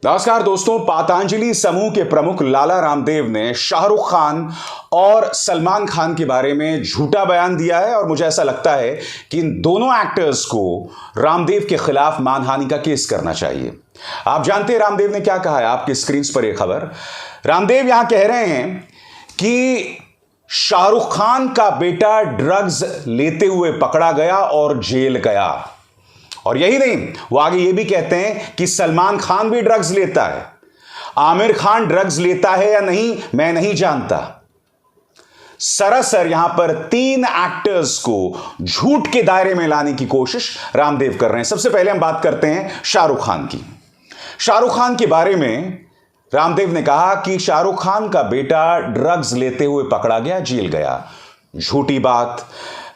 नमस्कार दोस्तों, पतंजलि समूह के प्रमुख लाला रामदेव ने शाहरुख खान और सलमान खान के बारे में झूठा बयान दिया है और मुझे ऐसा लगता है कि इन दोनों एक्टर्स को रामदेव के खिलाफ मानहानि का केस करना चाहिए। आप जानते हैं रामदेव ने क्या कहा है, आपकी स्क्रीन पर यह खबर। रामदेव यहां कह रहे हैं कि शाहरुख खान का बेटा ड्रग्स लेते हुए पकड़ा गया और जेल गया। और यही नहीं, वो आगे ये भी कहते हैं कि सलमान खान भी ड्रग्स लेता है। आमिर खान ड्रग्स लेता है या नहीं मैं नहीं जानता। सरासर यहां पर 3 एक्टर्स को झूठ के दायरे में लाने की कोशिश रामदेव कर रहे हैं। सबसे पहले हम बात करते हैं शाहरुख खान की। शाहरुख खान के बारे में रामदेव ने कहा कि शाहरुख खान का बेटा ड्रग्स लेते हुए पकड़ा गया, जेल गया। झूठी बात।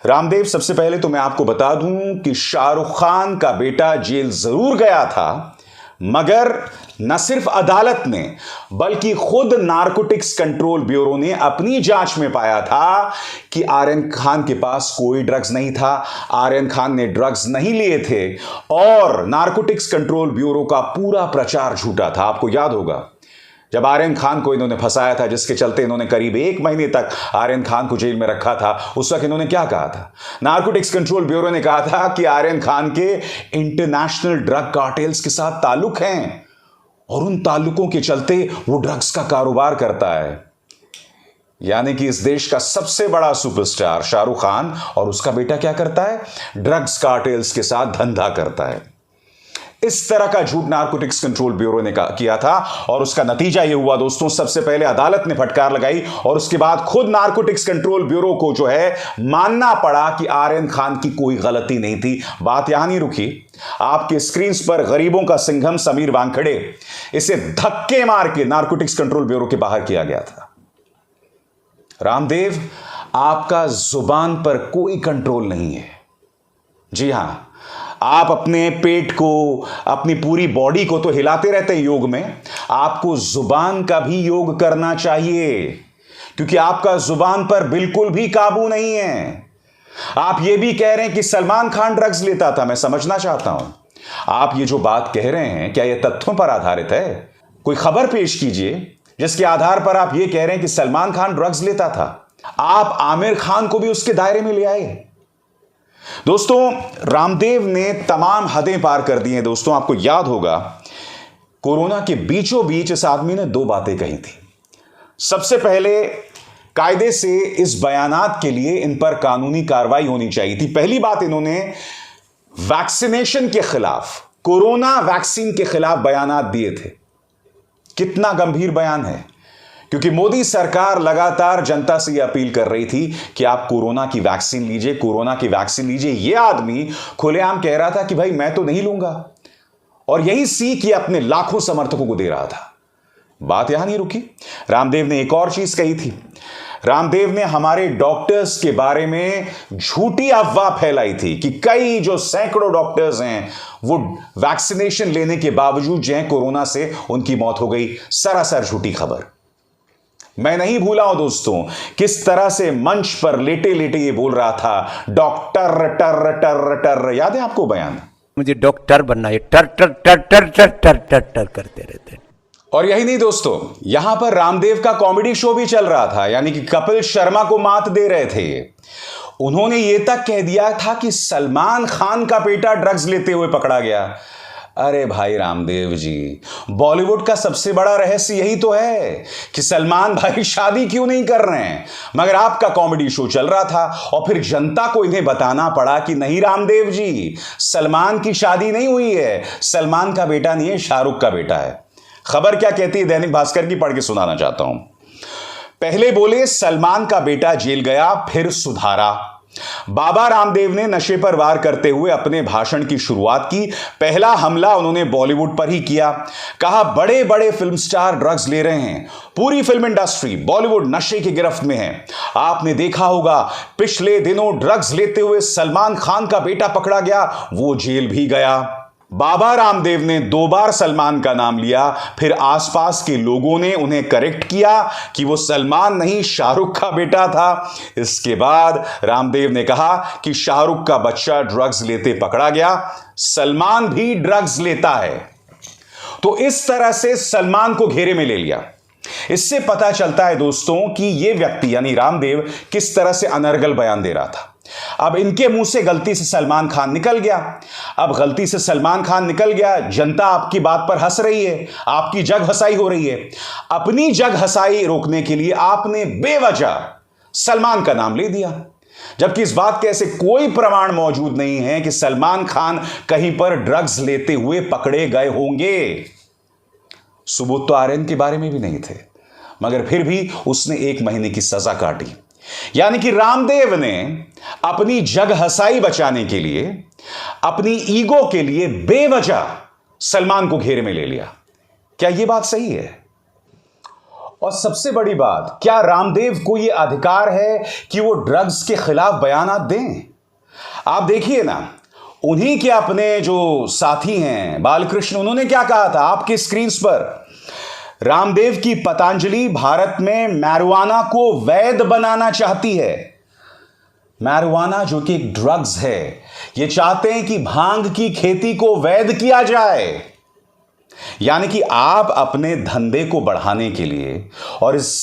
रामदेव, सबसे पहले तो मैं आपको बता दूं कि शाहरुख खान का बेटा जेल जरूर गया था, मगर न सिर्फ अदालत ने बल्कि खुद नारकोटिक्स कंट्रोल ब्यूरो ने अपनी जांच में पाया था कि आर्यन खान के पास कोई ड्रग्स नहीं था, आर्यन खान ने ड्रग्स नहीं लिए थे और नारकोटिक्स कंट्रोल ब्यूरो का पूरा प्रचार झूठा था। आपको याद होगा जब आर्यन खान को इन्होंने फंसाया था, जिसके चलते इन्होंने करीब 1 महीने तक आर्यन खान को जेल में रखा था, उस वक्त इन्होंने क्या कहा था? नारकोटिक्स कंट्रोल ब्यूरो ने कहा था कि आर्यन खान के इंटरनेशनल ड्रग कार्टेल्स के साथ ताल्लुक हैं और उन ताल्लुकों के चलते वो ड्रग्स का कारोबार करता है। यानी कि इस देश का सबसे बड़ा सुपरस्टार शाहरुख खान और उसका बेटा क्या करता है? ड्रग्स कार्टेल्स के साथ धंधा करता है। इस तरह का झूठ नारकोटिक्स कंट्रोल ब्यूरो ने किया था और उसका नतीजा यह हुआ दोस्तों, सबसे पहले अदालत ने फटकार लगाई और उसके बाद खुद नारकोटिक्स कंट्रोल ब्यूरो को जो है मानना पड़ा कि आर्यन खान की कोई गलती नहीं थी। बात यहां नहीं रुकी। आपके स्क्रीन पर गरीबों का सिंघम समीर वानखेड़े, इसे धक्के मार के नारकोटिक्स कंट्रोल ब्यूरो के बाहर किया गया था। रामदेव, आपका जुबान पर कोई कंट्रोल नहीं है। जी हां, आप अपने पेट को, अपनी पूरी बॉडी को तो हिलाते रहते हैं योग में, आपको जुबान का भी योग करना चाहिए, क्योंकि आपका जुबान पर बिल्कुल भी काबू नहीं है। आप ये भी कह रहे हैं कि सलमान खान ड्रग्स लेता था। मैं समझना चाहता हूं, आप ये जो बात कह रहे हैं क्या यह तथ्यों पर आधारित है? कोई खबर पेश कीजिए जिसके आधार पर आप ये कह रहे हैं कि सलमान खान ड्रग्स लेता था। आप आमिर खान को भी उसके दायरे में ले आए। दोस्तों, रामदेव ने तमाम हदें पार कर दी हैं। दोस्तों, आपको याद होगा कोरोना के बीचों बीच इस आदमी ने 2 बातें कही थी। सबसे पहले, कायदे से इस बयानात के लिए इन पर कानूनी कार्रवाई होनी चाहिए थी। पहली बात, इन्होंने वैक्सीनेशन के खिलाफ, कोरोना वैक्सीन के खिलाफ बयानात दिए थे। कितना गंभीर बयान है, क्योंकि मोदी सरकार लगातार जनता से यह अपील कर रही थी कि आप कोरोना की वैक्सीन लीजिए, कोरोना की वैक्सीन लीजिए। यह आदमी खुलेआम कह रहा था कि भाई मैं तो नहीं लूंगा, और यही सीख ये अपने लाखों समर्थकों को दे रहा था। बात यहां नहीं रुकी। रामदेव ने एक और चीज कही थी। रामदेव ने हमारे डॉक्टर्स के बारे में झूठी अफवाह फैलाई थी कि कई जो सैकड़ों डॉक्टर्स हैं वो वैक्सीनेशन लेने के बावजूद जो है कोरोना से उनकी मौत हो गई। सरासर झूठी खबर। मैं नहीं भूला हूं दोस्तों किस तरह से मंच पर लेटे लेटे ये बोल रहा था, डॉक्टर टर टर टर। याद है आपको बयान? मुझे डॉक्टर बनना है, टर टर टर टर टर टर टर टर करते रहते। और यही नहीं दोस्तों, यहां पर रामदेव का कॉमेडी शो भी चल रहा था, यानी कि कपिल शर्मा को मात दे रहे थे। उन्होंने ये तक कह दिया था कि सलमान खान का बेटा ड्रग्स लेते हुए पकड़ा गया। अरे भाई रामदेव जी, बॉलीवुड का सबसे बड़ा रहस्य यही तो है कि सलमान भाई शादी क्यों नहीं कर रहे हैं, मगर आपका कॉमेडी शो चल रहा था और फिर जनता को इन्हें बताना पड़ा कि नहीं रामदेव जी, सलमान की शादी नहीं हुई है, सलमान का बेटा नहीं है, शाहरुख का बेटा है। खबर क्या कहती है दैनिक भास्कर की, पढ़ के सुनाना चाहता हूं। पहले बोले सलमान का बेटा जेल गया, फिर सुधारा। बाबा रामदेव ने नशे पर वार करते हुए अपने भाषण की शुरुआत की। पहला हमला उन्होंने बॉलीवुड पर ही किया। कहा बड़े बड़े फिल्म स्टार ड्रग्स ले रहे हैं, पूरी फिल्म इंडस्ट्री, बॉलीवुड नशे की गिरफ्त में है। आपने देखा होगा पिछले दिनों ड्रग्स लेते हुए सलमान खान का बेटा पकड़ा गया, वो जेल भी गया। बाबा रामदेव ने 2 बार सलमान का नाम लिया, फिर आसपास के लोगों ने उन्हें करेक्ट किया कि वो सलमान नहीं शाहरुख का बेटा था। इसके बाद रामदेव ने कहा कि शाहरुख का बच्चा ड्रग्स लेते पकड़ा गया, सलमान भी ड्रग्स लेता है। तो इस तरह से सलमान को घेरे में ले लिया। इससे पता चलता है दोस्तों कि यह व्यक्ति यानी रामदेव किस तरह से अनर्गल बयान दे रहा था। अब इनके मुंह से गलती से सलमान खान निकल गया। अब गलती से सलमान खान निकल गया, जनता आपकी बात पर हंस रही है, आपकी जग हंसाई हो रही है। अपनी जग हंसाई रोकने के लिए आपने बेवजह सलमान का नाम ले दिया, जबकि इस बात के ऐसे कोई प्रमाण मौजूद नहीं है कि सलमान खान कहीं पर ड्रग्स लेते हुए पकड़े गए होंगे। सबूत तो आर्यन के बारे में भी नहीं थे, मगर फिर भी उसने 1 महीने की सजा काटी। यानी कि रामदेव ने अपनी जग हंसाई बचाने के लिए, अपनी ईगो के लिए बेवजह सलमान को घेरे में ले लिया। क्या यह बात सही है? और सबसे बड़ी बात, क्या रामदेव को यह अधिकार है कि वो ड्रग्स के खिलाफ बयान दें? आप देखिए ना, उन्हीं के अपने जो साथी हैं बालकृष्ण, उन्होंने क्या कहा था आपके स्क्रीन पर। रामदेव की पतंजलि भारत में मैरिजुआना को वैध बनाना चाहती है। मैरिजुआना जो कि एक ड्रग्स है, ये चाहते हैं कि भांग की खेती को वैध किया जाए। यानी कि आप अपने धंधे को बढ़ाने के लिए और इस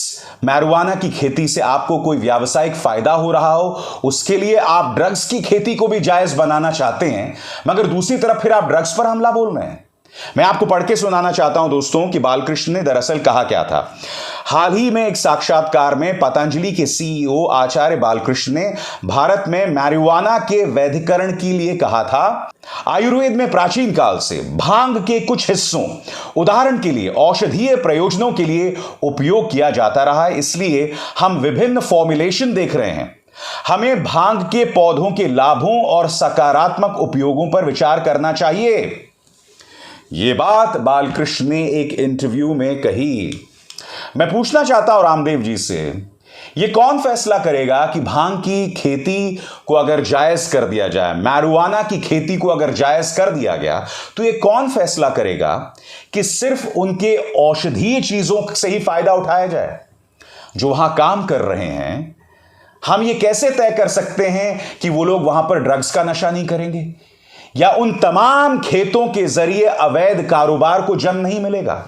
मैरिजुआना की खेती से आपको कोई व्यावसायिक फायदा हो रहा हो, उसके लिए आप ड्रग्स की खेती को भी जायज बनाना चाहते हैं, मगर दूसरी तरफ फिर आप ड्रग्स पर हमला बोल रहे हैं। मैं आपको पढ़ के सुनाना चाहता हूं दोस्तों कि बालकृष्ण ने दरअसल कहा क्या था। हाल ही में एक साक्षात्कार में पतंजलि के सीईओ आचार्य बालकृष्ण ने भारत में मैरिजुआना के वैधीकरण के लिए कहा था, आयुर्वेद में प्राचीन काल से भांग के कुछ हिस्सों, उदाहरण के लिए औषधीय प्रयोजनों के लिए उपयोग किया जाता रहा है, इसलिए हम विभिन्न फॉर्मुलेशन देख रहे हैं। हमें भांग के पौधों के लाभों और सकारात्मक उपयोगों पर विचार करना चाहिए। यह बात बालकृष्ण ने एक इंटरव्यू में कही। मैं पूछना चाहता हूं रामदेव जी से, यह कौन फैसला करेगा कि भांग की खेती को अगर जायज कर दिया जाए, मैरिजुआना की खेती को अगर जायज कर दिया गया, तो यह कौन फैसला करेगा कि सिर्फ उनके औषधीय चीजों से ही फायदा उठाया जाए जो वहां काम कर रहे हैं? हम यह कैसे तय कर सकते हैं कि वो लोग वहां पर ड्रग्स का नशा नहीं करेंगे या उन तमाम खेतों के जरिए अवैध कारोबार को जन्म नहीं मिलेगा?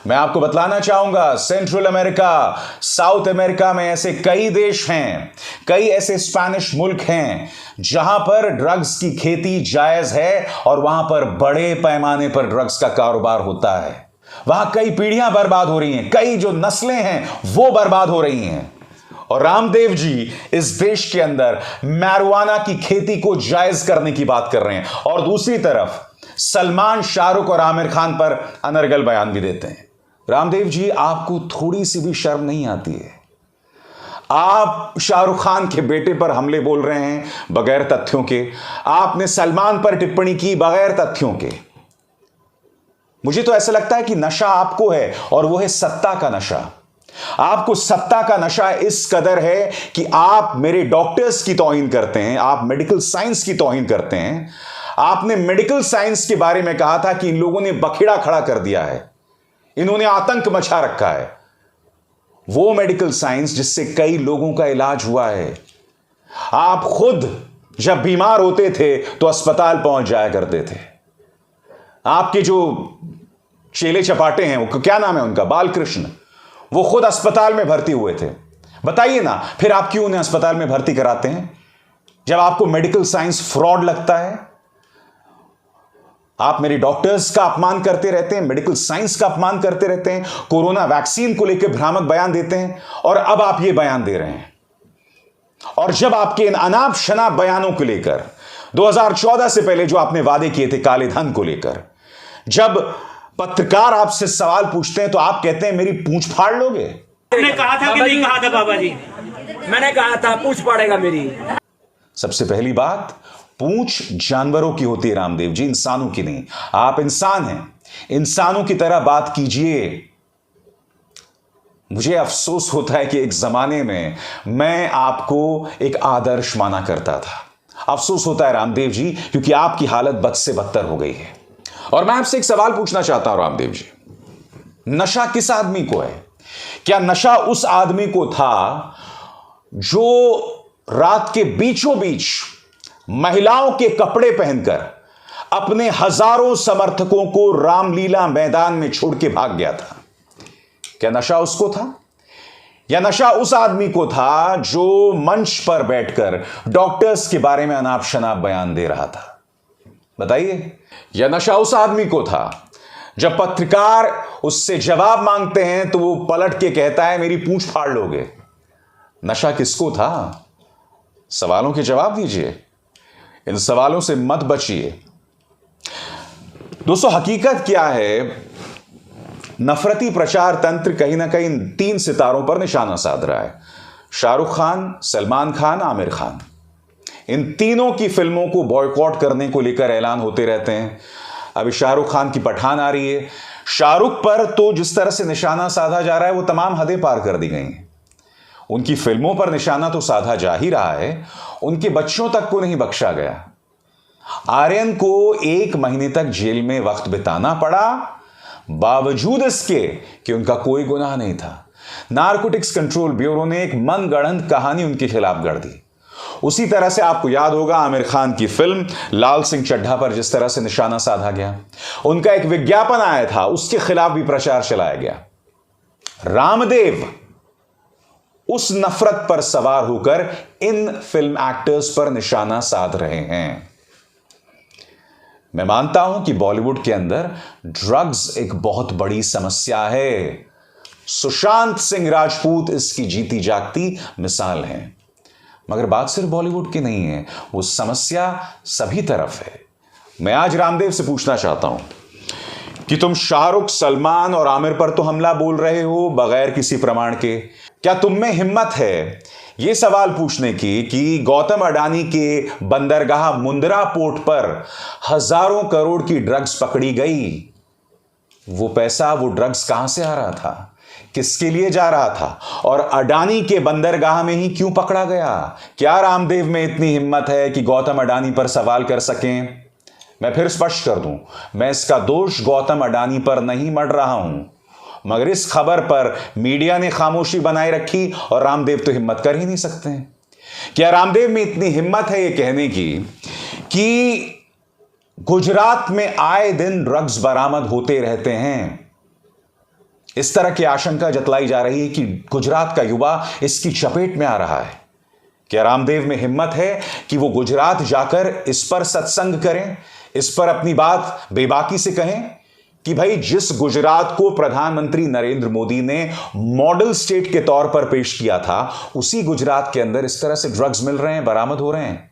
मैं आपको बतलाना चाहूंगा, सेंट्रल अमेरिका, साउथ अमेरिका में ऐसे कई देश हैं, कई ऐसे स्पेनिश मुल्क हैं जहां पर ड्रग्स की खेती जायज है और वहां पर बड़े पैमाने पर ड्रग्स का कारोबार होता है। वहां कई पीढ़ियां बर्बाद हो रही हैं, कई जो नस्लें हैं वो बर्बाद हो रही हैं। और रामदेव जी इस देश के अंदर मैरिजुआना की खेती को जायज करने की बात कर रहे हैं, और दूसरी तरफ सलमान, शाहरुख और आमिर खान पर अनर्गल बयान भी देते हैं। रामदेव जी, आपको थोड़ी सी भी शर्म नहीं आती है? आप शाहरुख खान के बेटे पर हमले बोल रहे हैं बगैर तथ्यों के। आपने सलमान पर टिप्पणी की बगैर तथ्यों के। मुझे तो ऐसा लगता है कि नशा आपको है, और वो है सत्ता का नशा। आपको सत्ता का नशा इस कदर है कि आप मेरे डॉक्टर्स की तौहीन करते हैं, आप मेडिकल साइंस की तौहीन करते हैं। आपने मेडिकल साइंस के बारे में कहा था कि इन लोगों ने बखेड़ा खड़ा कर दिया है, इन्होंने आतंक मचा रखा है। वो मेडिकल साइंस जिससे कई लोगों का इलाज हुआ है। आप खुद जब बीमार होते थे तो अस्पताल पहुंच जाया करते थे। आपके जो चेले चपाटे हैं, वो क्या नाम है उनका, बालकृष्ण, वो खुद अस्पताल में भर्ती हुए थे। बताइए ना, फिर आप क्यों उन्हें अस्पताल में भर्ती कराते हैं जब आपको मेडिकल साइंस फ्रॉड लगता है? आप मेरे डॉक्टर्स का अपमान करते रहते हैं, मेडिकल साइंस का अपमान करते रहते हैं, कोरोना वैक्सीन को लेकर भ्रामक बयान देते हैं, और अब आप ये बयान दे रहे हैं। और जब आपके इन अनाप शनाप बयानों को लेकर 2014 से पहले जो आपने वादे किए थे काले धन को लेकर, जब पत्रकार आपसे सवाल पूछते हैं तो आप कहते हैं मेरी पूंछ फाड़ लोगे। मैंने कहा था कि नहीं कहा था बाबा जी? मैंने कहा था पूंछ फाड़ेगा मेरी। सबसे पहली बात, पूंछ जानवरों की होती है रामदेव जी, इंसानों की नहीं। आप इंसान हैं, इंसानों की तरह बात कीजिए। मुझे अफसोस होता है कि एक जमाने में मैं आपको एक आदर्श माना करता था। अफसोस होता है रामदेव जी, क्योंकि आपकी हालत बद से बदतर हो गई है। और मैं आपसे एक सवाल पूछना चाहता हूं रामदेव जी, नशा किस आदमी को है? क्या नशा उस आदमी को था जो रात के बीचों बीच महिलाओं के कपड़े पहनकर अपने हजारों समर्थकों को रामलीला मैदान में छोड़ के भाग गया था? क्या नशा उसको था, या नशा उस आदमी को था जो मंच पर बैठकर डॉक्टर्स के बारे में अनाप शनाप बयान दे रहा था? बताइए। या नशा उस आदमी को था जब पत्रकार उससे जवाब मांगते हैं तो वो पलट के कहता है मेरी पूंछ फाड़ लोगे? नशा किसको था? सवालों के जवाब दीजिए, इन सवालों से मत बचिए। दोस्तों, हकीकत क्या है? नफरती प्रचार तंत्र कहीं ना कहीं 3 सितारों पर निशाना साध रहा है। शाहरुख खान, सलमान खान, आमिर खान। इन तीनों की फिल्मों को बॉयकॉट करने को लेकर ऐलान होते रहते हैं। अभी शाहरुख खान की पठान आ रही है। शाहरुख पर तो जिस तरह से निशाना साधा जा रहा है वो तमाम हदें पार कर दी गई हैं। उनकी फिल्मों पर निशाना तो साधा जा ही रहा है, उनके बच्चों तक को नहीं बख्शा गया। आर्यन को 1 महीने तक जेल में वक्त बिताना पड़ा, बावजूद इसके कि उनका कोई गुनाह नहीं था। नारकोटिक्स कंट्रोल ब्यूरो ने एक मनगढ़ंत कहानी उनके खिलाफ गढ़ दी। उसी तरह से आपको याद होगा आमिर खान की फिल्म लाल सिंह चड्ढा पर जिस तरह से निशाना साधा गया, उनका एक विज्ञापन आया था, उसके खिलाफ भी प्रचार चलाया गया। रामदेव उस नफरत पर सवार होकर इन फिल्म एक्टर्स पर निशाना साध रहे हैं। मैं मानता हूं कि बॉलीवुड के अंदर ड्रग्स एक बहुत बड़ी समस्या है। सुशांत सिंह राजपूत इसकी जीती जागती मिसाल है। मगर बात सिर्फ बॉलीवुड की नहीं है, वो समस्या सभी तरफ है। मैं आज रामदेव से पूछना चाहता हूं कि तुम शाहरुख, सलमान और आमिर पर तो हमला बोल रहे हो बगैर किसी प्रमाण के। क्या तुम में हिम्मत है यह सवाल पूछने की कि गौतम अडानी के बंदरगाह मुंद्रा पोर्ट पर हजारों करोड़ की ड्रग्स पकड़ी गई? वो पैसा, वो ड्रग्स कहां से आ रहा था, किसके लिए जा रहा था, और अडानी के बंदरगाह में ही क्यों पकड़ा गया? क्या रामदेव में इतनी हिम्मत है कि गौतम अडानी पर सवाल कर सकें? मैं फिर स्पष्ट कर दूं, मैं इसका दोष गौतम अडानी पर नहीं मढ़ रहा हूं, मगर इस खबर पर मीडिया ने खामोशी बनाए रखी और रामदेव तो हिम्मत कर ही नहीं सकते हैं। क्या रामदेव में इतनी हिम्मत है यह कहने की कि गुजरात में आए दिन ड्रग्स बरामद होते रहते हैं? इस तरह की आशंका जतलाई जा रही है कि गुजरात का युवा इसकी चपेट में आ रहा है। क्या रामदेव में हिम्मत है कि वो गुजरात जाकर इस पर सत्संग करें, इस पर अपनी बात बेबाकी से कहें कि भाई जिस गुजरात को प्रधानमंत्री नरेंद्र मोदी ने मॉडल स्टेट के तौर पर पेश किया था, उसी गुजरात के अंदर इस तरह से ड्रग्स मिल रहे हैं, बरामद हो रहे हैं।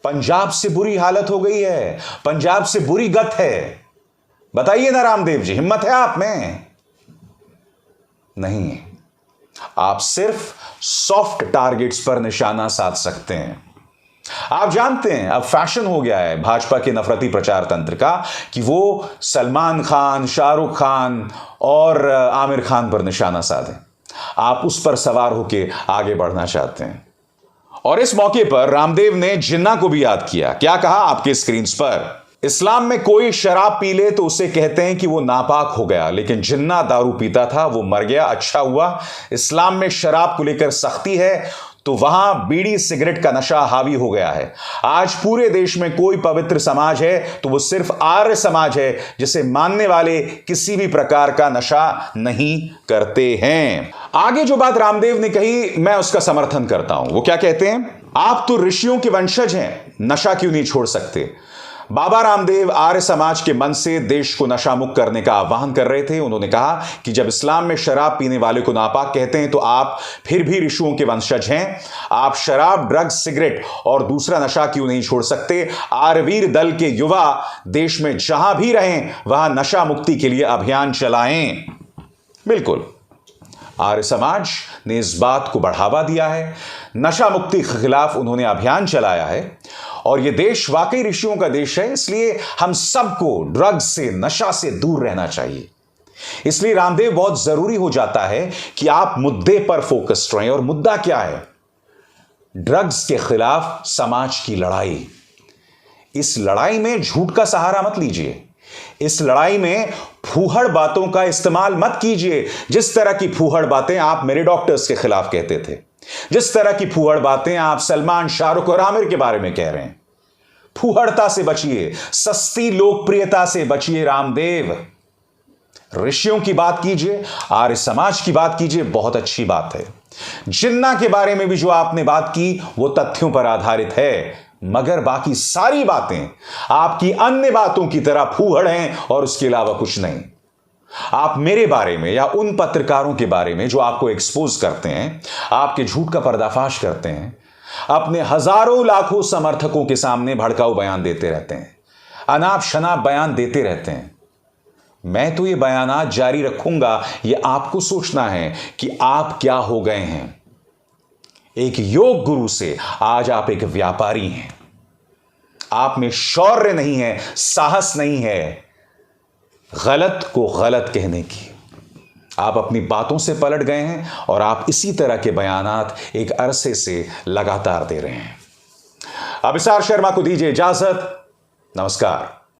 पंजाब से बुरी हालत हो गई है, पंजाब से बुरी गत है। बताइए ना रामदेव जी, हिम्मत है आप में? नहीं। आप सिर्फ सॉफ्ट टारगेट्स पर निशाना साध सकते हैं। आप जानते हैं अब फैशन हो गया है भाजपा के नफरती प्रचार तंत्र का कि वो सलमान खान, शाहरुख खान और आमिर खान पर निशाना साधें। आप उस पर सवार होकर आगे बढ़ना चाहते हैं। और इस मौके पर रामदेव ने जिन्ना को भी याद किया। क्या कहा आपके स्क्रीन्स पर? इस्लाम में कोई शराब पी ले तो उसे कहते हैं कि वो नापाक हो गया, लेकिन जिन्ना दारू पीता था वो मर गया, अच्छा हुआ। इस्लाम में शराब को लेकर सख्ती है तो वहां बीड़ी सिगरेट का नशा हावी हो गया है। आज पूरे देश में कोई पवित्र समाज है तो वो सिर्फ आर्य समाज है, जिसे मानने वाले किसी भी प्रकार का नशा नहीं करते हैं। आगे जो बात रामदेव ने कही मैं उसका समर्थन करता हूं। वो क्या कहते हैं? आप तो ऋषियों के वंशज हैं, नशा क्यों नहीं छोड़ सकते? बाबा रामदेव आर्य समाज के मन से देश को नशा मुक्त करने का आह्वान कर रहे थे। उन्होंने कहा कि जब इस्लाम में शराब पीने वाले को नापाक कहते हैं तो आप फिर भी ऋषियों के वंशज हैं। आप शराब, ड्रग्स, सिगरेट और दूसरा नशा क्यों नहीं छोड़ सकते? आर्यवीर दल के युवा देश में जहां भी रहें वहां नशा मुक्ति के लिए अभियान चलाएं। बिल्कुल, आर्य समाज ने इस बात को बढ़ावा दिया है, नशा मुक्ति के खिलाफ उन्होंने अभियान चलाया है। और यह देश वाकई ऋषियों का देश है, इसलिए हम सबको ड्रग्स से, नशा से दूर रहना चाहिए। इसलिए रामदेव बहुत जरूरी हो जाता है कि आप मुद्दे पर फोकस्ड रहें। और मुद्दा क्या है? ड्रग्स के खिलाफ समाज की लड़ाई। इस लड़ाई में झूठ का सहारा मत लीजिए। इस लड़ाई में फूहड़ बातों का इस्तेमाल मत कीजिए। जिस तरह की फूहड़ बातें आप मेरे डॉक्टर्स के खिलाफ कहते थे, जिस तरह की फूहड़ बातें आप सलमान, शाहरुख और आमिर के बारे में कह रहे हैं, फूहड़ता से बचिए, सस्ती लोकप्रियता से बचिए। रामदेव, ऋषियों की बात कीजिए, आर्य समाज की बात कीजिए, बहुत अच्छी बात है। जिन्ना के बारे में भी जो आपने बात की वो तथ्यों पर आधारित है, मगर बाकी सारी बातें आपकी अन्य बातों की तरह फूहड़ हैं और उसके अलावा कुछ नहीं। आप मेरे बारे में या उन पत्रकारों के बारे में जो आपको एक्सपोज करते हैं, आपके झूठ का पर्दाफाश करते हैं, अपने हजारों लाखों समर्थकों के सामने भड़काऊ बयान देते रहते हैं, अनाप शनाप बयान देते रहते हैं। मैं तो ये बयानात जारी रखूंगा, ये आपको सोचना है कि आप क्या हो गए हैं। एक योग गुरु से आज आप एक व्यापारी हैं। आप में शौर्य नहीं है, साहस नहीं है गलत को गलत कहने की। आप अपनी बातों से पलट गए हैं और आप इसी तरह के बयानात एक अरसे से लगातार दे रहे हैं। अभिसार शर्मा को दीजिए इजाजत। नमस्कार।